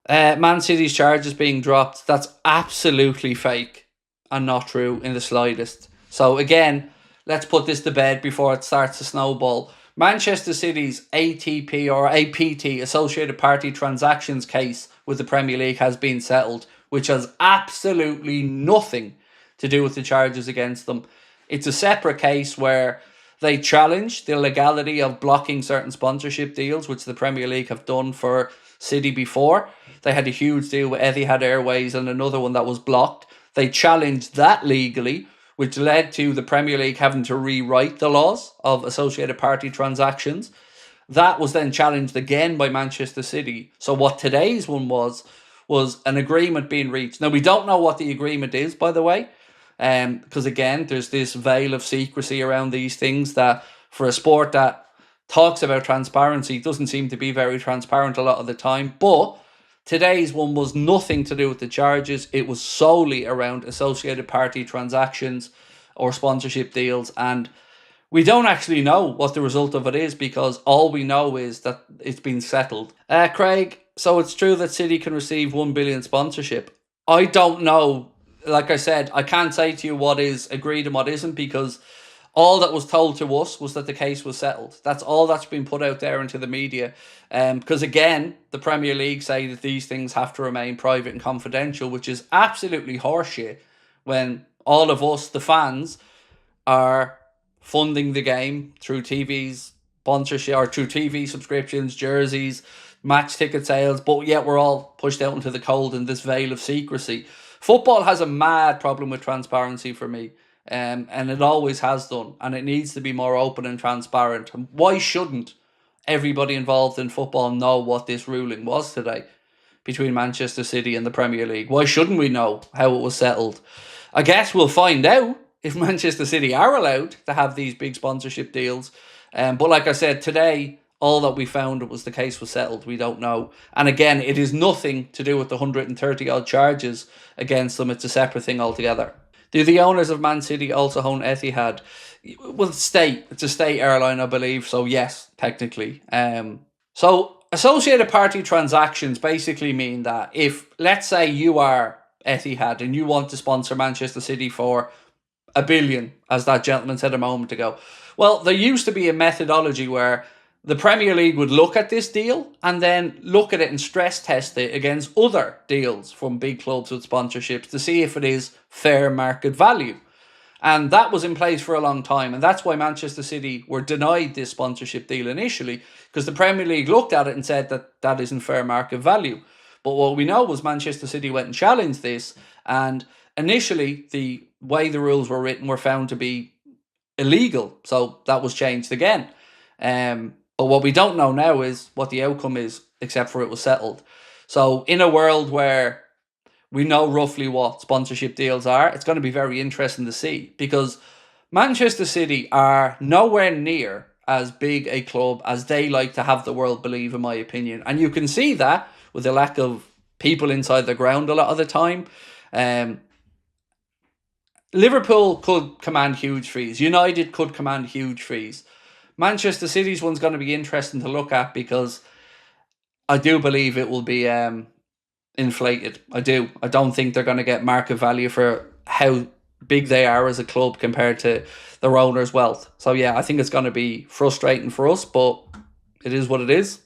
Man City's charges being dropped, that's absolutely fake and not true in the slightest. So again, let's put this to bed before it starts to snowball. Manchester City's ATP or APT, Associated Party Transactions case with the Premier League has been settled, which has absolutely nothing to do with the charges against them. It's a separate case where they challenge the legality of blocking certain sponsorship deals, which the Premier League have done for City before. They had a huge deal with Etihad Airways and another one that was blocked. They challenged that legally, which led to the Premier League having to rewrite the laws of associated party transactions. That was then challenged again by Manchester City. So what today's one was an agreement being reached. Now, we don't know what the agreement is, by the way, because again, there's this veil of secrecy around these things that for a sport that talks about transparency doesn't seem to be very transparent a lot of the time. But today's one was nothing to do with the charges. It was solely around associated party transactions or sponsorship deals. And we don't actually know what the result of it is because all we know is that it's been settled. Craig, so it's true that City can receive 1 billion sponsorship. I don't know. Like I said, I can't say to you what is agreed and what isn't because all that was told to us was that the case was settled. That's all that's been put out there into the media. Because again, the Premier League say that these things have to remain private and confidential, which is absolutely horseshit when all of us, the fans, are funding the game through TV's sponsorship or through TV subscriptions, jerseys, match ticket sales, but yet we're all pushed out into the cold in this veil of secrecy. Football has a mad problem with transparency for me. And it always has done, and it needs to be more open and transparent. And why shouldn't everybody involved in football know what this ruling was today between Manchester City and the Premier League? Why shouldn't we know how it was settled? I guess we'll find out if Manchester City are allowed to have these big sponsorship deals. But like I said, today, all that we found was the case was settled. We don't know. And again, it is nothing to do with the 130 odd charges against them. It's a separate thing altogether. Do the owners of Man City also own Etihad? Well, it's a state airline, I believe. So yes, technically. So associated party transactions basically mean that if, let's say you are Etihad and you want to sponsor Manchester City for $1 billion, as that gentleman said a moment ago. Well, there used to be a methodology where the Premier League would look at this deal and then look at it and stress test it against other deals from big clubs with sponsorships to see if it is fair market value. And that was in place for a long time. And that's why Manchester City were denied this sponsorship deal initially, because the Premier League looked at it and said that that isn't fair market value. But what we know was Manchester City went and challenged this. And initially, the way the rules were written were found to be illegal. So that was changed again. But what we don't know now is what the outcome is, except for it was settled. So in a world where we know roughly what sponsorship deals are, it's going to be very interesting to see, because Manchester City are nowhere near as big a club as they like to have the world believe, in my opinion. And you can see that with the lack of people inside the ground a lot of the time. Liverpool could command huge fees. United could command huge fees. Manchester City's one's going to be interesting to look at because I do believe it will be inflated. I do. I don't think they're going to get market value for how big they are as a club compared to their owner's wealth. So yeah, I think it's going to be frustrating for us, but it is what it is.